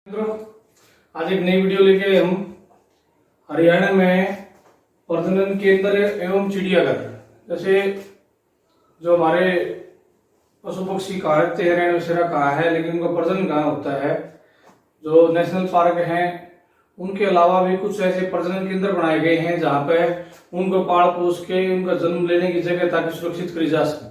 मित्रों, आज एक नई वीडियो लेके हम हरियाणा में प्रजनन केंद्र एवं चिड़ियाघर, जैसे जो हमारे पशु पक्षी कहाँ रहते हैं, रहन बसेरा कहाँ है, लेकिन उनका प्रजनन कहाँ होता है, जो नेशनल पार्क हैं उनके अलावा भी कुछ ऐसे प्रजनन केंद्र बनाए गए हैं जहाँ पे उनको पाल पोस के उनका जन्म लेने की जगह ताकि सुरक्षित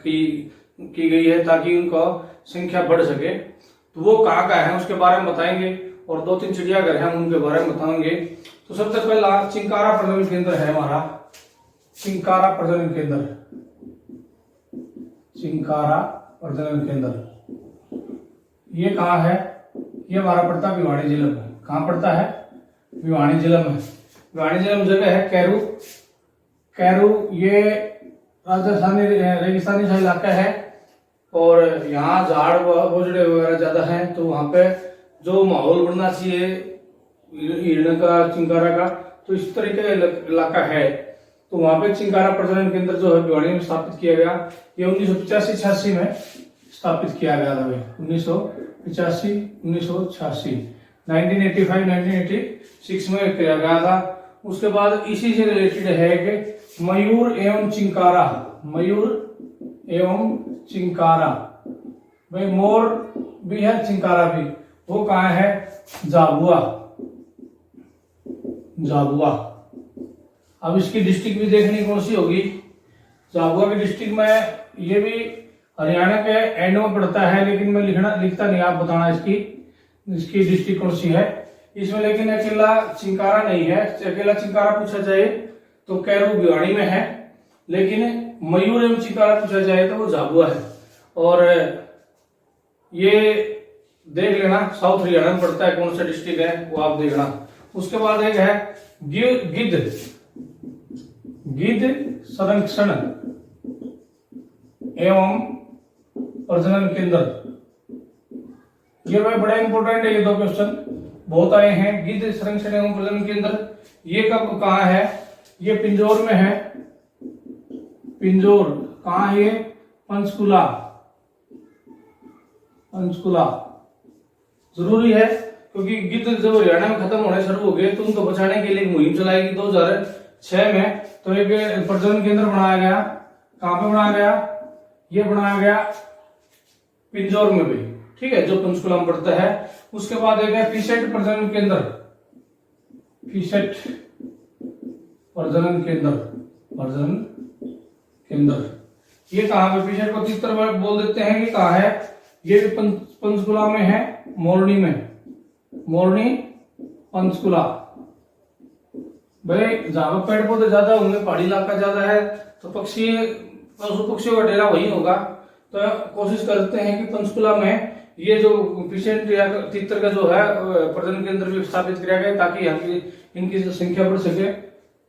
की गई है, ताकि उनका संख्या बढ़ सके। तो वो कहाँ का है उसके बारे में बताएंगे, और 2-3 चिड़ियाघर हैं उनके बारे में बताएंगे। तो सबसे पहला चिंकारा प्रजनन केंद्र है हमारा, चिंकारा प्रजनन केंद्र, चिंकारा प्रजनन केंद्र। ये कहाँ है? ये हमारा पड़ता है भिवानी जिले में। कहाँ पड़ता है? भिवानी जिले में। भिवानी जिले में जगह है कैरू। कैरू ये राजस्थानी रेगिस्तानी सा इलाका है और यहाँ झाड़ बोझड़े वगैरह ज्यादा हैं, तो वहाँ पे जो माहौल बनना चाहिए हिरण का, चिंकारा का, तो इस तरीके का इलाका है। तो वहाँ पे चिंकारा प्रजनन केंद्र जो है भिवानी में स्थापित किया गया। ये 1985-86 में स्थापित किया गया था भाई, 1985-1986, 1985-1986 में किया गया था। उसके बाद इसी से रिलेटेड है कि मयूर एवं चिंकारा, मयूर एवं चिंकारा, भाई मोर भी है, चिंकारा भी। वो कहाँ है? झाबुआ, झाबुआ। अब इसकी डिस्ट्रिक्ट भी देखनी कौन सी होगी। झाबुआ की डिस्ट्रिक्ट में, ये भी हरियाणा के एंड में पड़ता है, लेकिन मैं लिखता नहीं, आप बताना इसकी डिस्ट्रिक्ट कौन सी है इसमें। लेकिन अकेला चिंकारा नहीं है। अकेला चिंकारा पूछा जाए तो कैरू भिवानी में है, लेकिन मयूर एवं चिंकारा पूछा जाए तो वो झाबुआ है। और ये देख लेना, साउथ हरियाणा में पड़ता है, कौन सा डिस्ट्रिक्ट है वो आप देखना। उसके बाद एक है गिद्ध, गिद्ध संरक्षण एवं प्रजनन केंद्र। ये भाई बड़ा इंपॉर्टेंट है, ये 2 क्वेश्चन बहुत आए हैं। गिद्ध संरक्षण एवं प्रजनन केंद्र ये कब कहाँ है? ये पिंजौर में है। पिंजौर कहाँ है? ये पंचकुला, पंचकुला जरूरी है, क्योंकि गिद्ध जब हरियाणा में खत्म होने शुरू हो गए तो उनको बचाने के लिए मुहिम चलाई गई 2006 में। तो एक प्रजनन केंद्र बनाया गया। कहाँ पे बनाया गया? ये बनाया गया पिंजौर में भी, ठीक है, जो पंचकुला में पड़ता है। उसके बाद एक है पीसेट प्रजनन केंद्र, पीसेट प्रजनन केंद्र, प्रजनन केंद्र। ये कहाँ पे? पीसेट को तीतर बोल देते हैं। ये कहाँ है? ये पंचकुला में है, मोरनी में, मोरनी पंचकुला। भाई जहां पेड़ पौधे ज्यादा होंगे, पहाड़ी इलाका ज्यादा है, तो पशु पक्षियों का डेरा वही होगा। तो कोशिश करते हैं कि पंचकुला में ये जो पीसेंट या तीतर का जो है प्रजनन केंद्र भी स्थापित किया गया, ताकि यहाँ की इनकी संख्या बढ़ सके।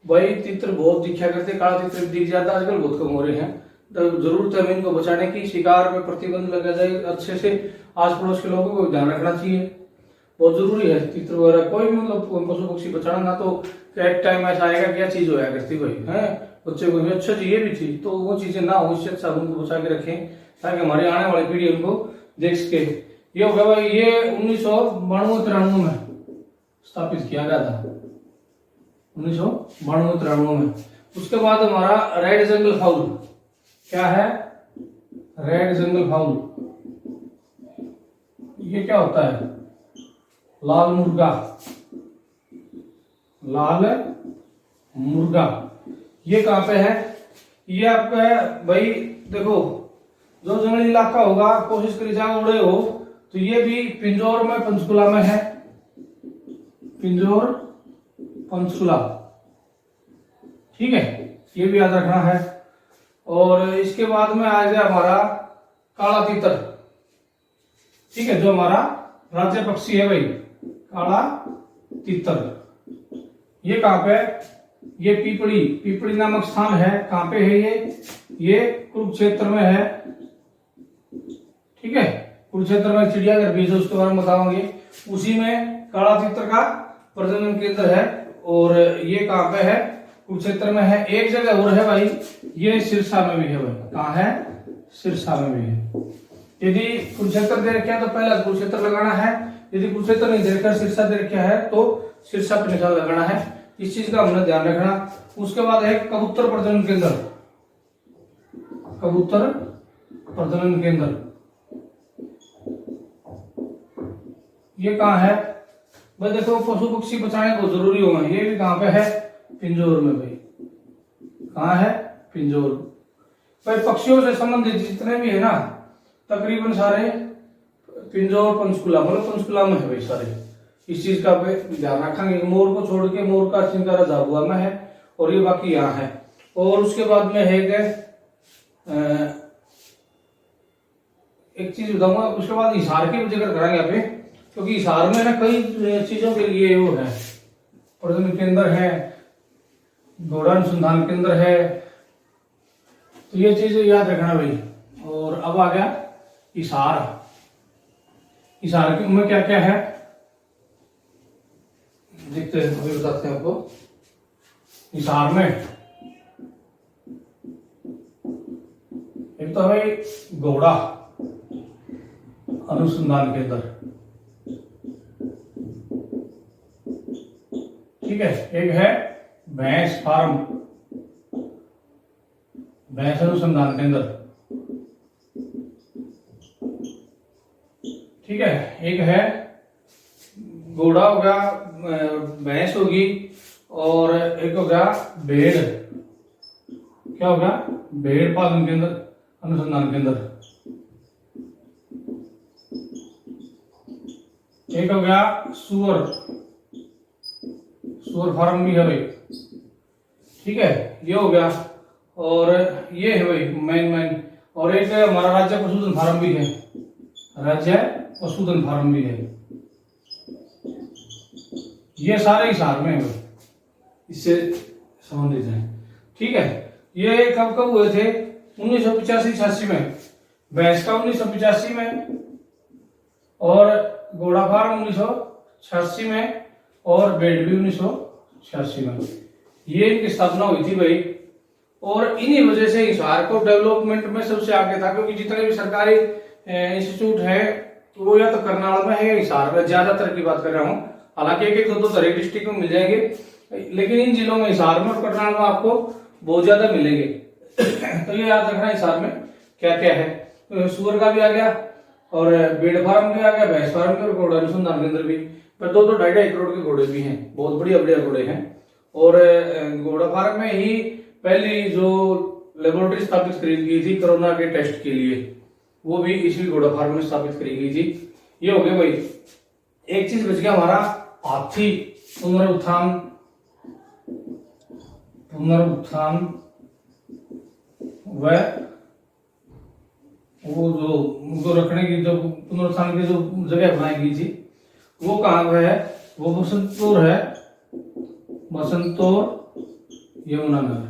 भाई तीतर बहुत दिखा करते, काला तीतर दिख जाता, आजकल बहुत कम हो रहे हैं। तो जरूरत है इनको बचाने की। शिकार पे प्रतिबंध लगा जाए अच्छे से, आस पड़ोस के लोगों को ध्यान रखना चाहिए, बहुत जरूरी है। तीतर वगैरह कोई भी मतलब पशु पक्षी बचाना, ना तो एक टाइम ऐसा आएगा क्या चीज होया करती भाई है, बच्चे को भी अच्छा चाहिए भी थी, तो वो चीजें ना हो, इससे अच्छा उनको बचा के रखें ताकि हमारी आने वाली पीढ़ी उनको देख सके। ये हो गया भाई, ये 1992-93 में स्थापित किया गया था, 1992-93 में। उसके बाद हमारा रेड जंगल फाउल, क्या है? रेड जंगल फाउल। ये क्या होता है? लाल मुर्गा, लाल मुर्गा। ये कहाँ पे है? ये आपका भाई देखो, जो जंगली इलाका होगा कोशिश करी जाए उड़े हो, तो ये भी पिंजौर में, पंचकुला में है, पिंजौर पंचकुला, ठीक है, ये भी याद रखना है। और इसके बाद में आ गया हमारा काला तीतर, ठीक है, जो हमारा राज्य पक्षी है भाई, काला तीतर। ये कहाँ पे? ये पीपड़ी, पीपड़ी नामक स्थान है। कहाँ पे है ये कुरुक्षेत्र में है, ठीक है, कुरुक्षेत्र में चिड़ियाघर भी है, उसके बारे में बताओगे। उसी में काला तीतर का प्रजनन केंद्र है। और ये कहाँ पे है? कुरुक्षेत्र में है। एक जगह और है भाई, ये सिरसा में भी है भाई। कहाँ है? सिरसा में भी है। यदि कुरुक्षेत्र दे रखा है तो पहला कुरुक्षेत्र लगाना है, यदि कुरुक्षेत्र नहीं दे रखा, सिरसा दे रखा है तो सिरसा पे निशान लगाना है। इस चीज का हमने ध्यान रखना। उसके बाद है कबूतर प्रजनन केंद्र। कबूतर प्रजनन केंद्र ये कहाँ है भाई? देखो पशु पक्षी बचाने को जरूरी होगा, ये भी कहाँ पे है? पिंजौर में भाई। कहाँ है? पिंजौर। भाई पक्षियों से संबंधित जितने भी है ना तकरीबन सारे पिंजौर पंचकुला मतलब पंचकुला में है भाई सारे। इस चीज का पे ध्यान रखेंगे। मोर को छोड़ के मोर का चिंकारा झाबुआ में है और ये बाकी यहाँ है। और उसके बाद में है एक चीज बताऊंगा, उसके बाद हिसार की जिक्र करेंगे यहाँ पे, क्योंकि हिसार में ना कई चीजों के लिए वो है, प्रजनन केंद्र है, घोड़ा अनुसंधान केंद्र है, तो ये चीज याद रखना भाई। और अब आ गया हिसार। हिसार में क्या क्या है देखते हैं, अभी बताते हैं आपको। हिसार में एक तो है घोड़ा अनुसंधान केंद्र, ठीक है। एक है भैंस फार्म, भैंस अनुसंधान केंद्र, ठीक है। एक है घोड़ा हो गया, भैंस होगी, और एक हो गया भेड़, क्या हो गया? भेड़ पालन केंद्र अनुसंधान केंद्र। एक हो गया सुअर, सुअर फार्म भी है भाई, ठीक है, ये हो गया। और ये है भाई मेन। और एक हमारा राज्य पशुधन फार्म भी है, राज्य पशुधन फार्म भी है। ये सारे हिसार में है भाई, इससे संबंधित है, ठीक है। ये कब कब हुए थे? 1985-86 में भैंस का 1985 में, और घोड़ा फार्म 1986 में, और भेड़ भी 1986 में। ये इनकी स्थापना हुई थी भाई। और इन्हीं वजह से हिसार को डेवलपमेंट में सबसे आगे था, क्योंकि जितने भी सरकारी इंस्टीट्यूट है वो या तो करनाल में है या हिसार में, ज्यादातर की बात कर रहा हूँ। हालांकि एक दो तरह डिस्ट्रिक्ट में मिल जाएंगे, लेकिन इन जिलों में हिसार में और करनाल में आपको बहुत ज्यादा मिलेंगे। तो ये याद रखना हिसार में क्या क्या है। तो सुअर का भी आ गया, और भेड़ फार्म भी आ गया, भैंस फार्म भी, और घोड़ा अनुसंधान केंद्र भी। पर 2-2, 2.5 करोड़ के घोड़े भी हैं, बहुत बढ़िया बढ़िया घोड़े हैं। और घोड़ा फार्म में ही पहली जो लेबोरेटरी स्थापित करी गई थी कोरोना के टेस्ट के लिए, वो भी इसी घोड़ा फार्म में स्थापित करी गई थी। ये हो गया भाई। एक चीज बच गया हमारा हाथी पुनरुत्थान व वो जो रखने की जो पुनरुत्थान की जो जगह बनाई गई थी वो कहाँ पे है? वो बसंतपुर है, बसंतपुर यमुनानगर,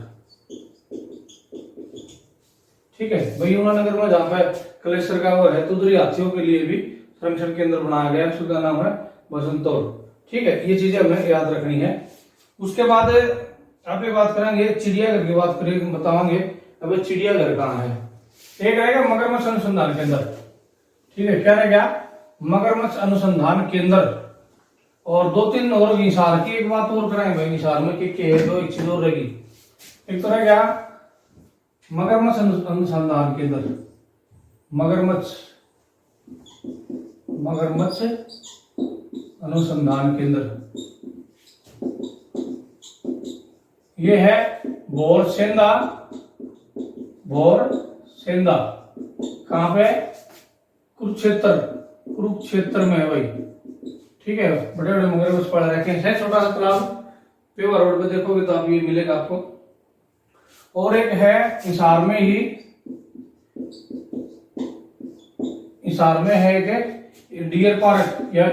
ठीक है भाई। यमुनानगर में जहाँ पे कलेक्टर का वो है, तो उधर हाथियों के लिए भी संरक्षण केंद्र बनाया गया, उसका नाम है बसंतपुर, ठीक है। ये चीजें हमें याद रखनी है। उसके बाद आप ये बात करेंगे चिड़ियाघर की बात करेंगे, बताओगे अब चिड़ियाघर कहाँ है। एक रहेगा मगरमच्छ अनुसंधान केंद्र, ठीक है। क्या रहेगा? मगरमच्छ अनुसंधान केंद्र। और 2-3 और हिसार की एक बात और करेंगे भाई, हिसार में क्या है, तो एक चीज और रहेगी। एक तो रहेगा मगरमच्छ अनुसंधान केंद्र, मगरमच्छ अनुसंधान केंद्र। ये है बोरसेंदा, कहां पे? कुरुक्षेत्र में है भाई, ठीक है। बड़े बड़े मगरमच्छ पड़ा रखे हैं। छोटा सा तालाब पेवा रोड पे देखोगे तो आप ये मिलेगा आपको। और एक है हिसार में ही, हिसार में है एक डियर पार्क या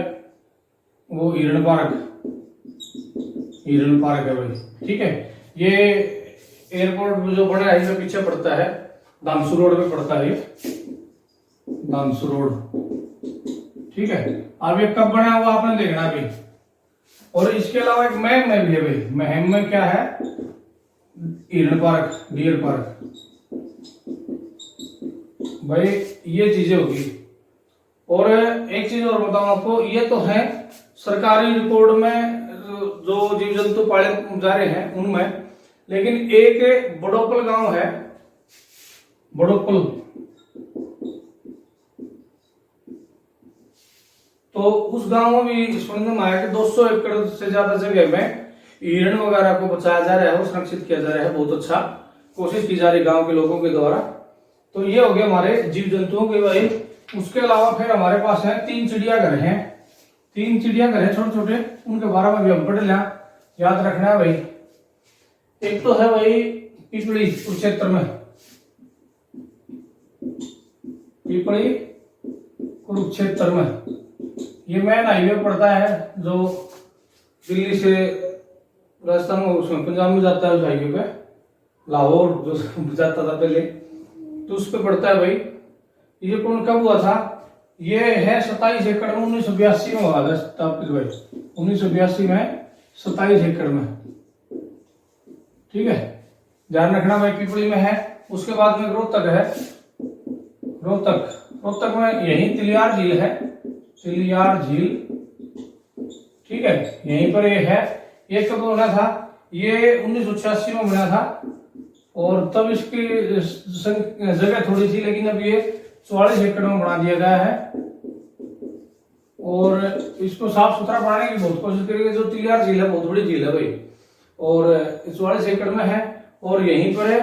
वो हिरण पार्क है भाई, ठीक है। ये एयरपोर्ट जो बड़ा है इसमें पीछे पड़ता है, दामसू रोड पे पड़ता है, दामसू रोड, ठीक है। अब ये कब बना हुआ आपने देखना अभी। और इसके अलावा एक महम में भी है भाई। महम में क्या है? हिरण पार्क, डियर पार्क, भाई ये चीजें होगी। और एक चीज और बताऊं आपको, ये तो है सरकारी रिकॉर्ड में जो जीव जंतु पाले जा रहे हैं उनमें, लेकिन एक बड़ोपल गांव है, बड़ोपल, तो उस गांव में भी सुनने में आया कि 200 एकड़ से ज्यादा जगह में हिरण वगैरह को बचाया जा रहा है और संरक्षित किया जा रहा है। बहुत अच्छा कोशिश की जा रही गांव के लोगों के द्वारा। तो ये हो गया हमारे जीव जंतुओं के भाई। उसके अलावा फिर हमारे पास है 3 चिड़ियाघर हैं, 3 चिड़ियाघर हैं छोटे छोटे, उनके बारे में भी हम पढ़ लें, याद रखना है भाई। एक तो है भाई पिपली कुरुक्षेत्र में, पिपली कुरुक्षेत्र में, ये मेन हाईवे पड़ता है जो दिल्ली से राजस्थान में उसमें पंजाब में जाता है, उस हाईवे पे लाहौर जो जाता था पहले, तो उस पे पड़ता है भाई। ये कौन कब हुआ था? ये है 27 एकड़ में 1982 में हुआ था स्थापित भाई, 1982 में 27 एकड़ में। ठीक है, ध्यान रखना भाई, पिपली में है। उसके बाद में रोहतक है, रोहतक में यही तिलियार झील है, तिलियार झील। ठीक है, यहीं पर ये है। ये कब बना था? ये 1986 में बना था, और तब इसकी जगह थोड़ी थी, लेकिन अब ये 44 एकड़ में बना दिया गया है। और इसको साफ सुथरा बनाने की बहुत कोशिश करेंगे। जो तिलियार झील है बहुत बड़ी झील है भाई, और 44 एकड़ में है। और यहीं पर है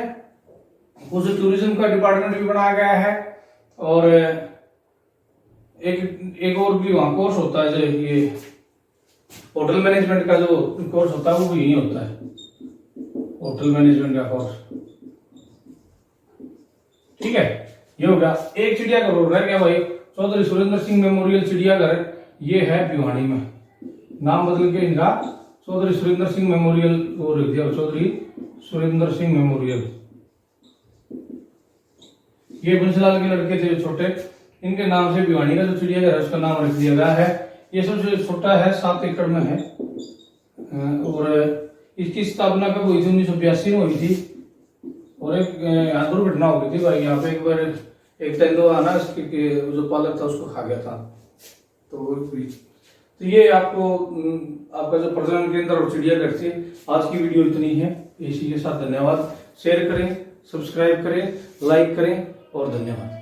कुछ टूरिज्म का डिपार्टमेंट भी बनाया गया है, और एक और भी वहां कोर्स होता है, जो ये होटल मैनेजमेंट का जो कोर्स होता है वो भी यही होता है, होटल मैनेजमेंट का कोर्स। ठीक है, ये हो गया। एक चिड़ियाघर और रह गया भाई, चौधरी सुरेंद्र सिंह मेमोरियल चिड़ियाघर। ये है भिवानी में, नाम बदल के इनका चौधरी सुरेंद्र सिंह मेमोरियल वो रख दिया, चौधरी सुरेंद्र सिंह मेमोरियल। ये बंसीलाल के लड़के थे छोटे, इनके नाम से भिवानी का जो चिड़ियाघर है उसका नाम रख दिया गया है। ये सबसे छोटा है, 7 एकड़ में है, और इसकी स्थापना कब हुई थी? 1982 में हुई थी। और एक दुर्घटना हो गई थी भाई यहाँ पे, एक बार एक तेंदुआ ना इसके जो पालक था उसको खा गया था। तो ये आपको आपका जो प्रजनन केंद्र और चिड़ियाघर से आज की वीडियो इतनी है। इसी के साथ धन्यवाद। शेयर करें, सब्सक्राइब करें, लाइक करें और धन्यवाद।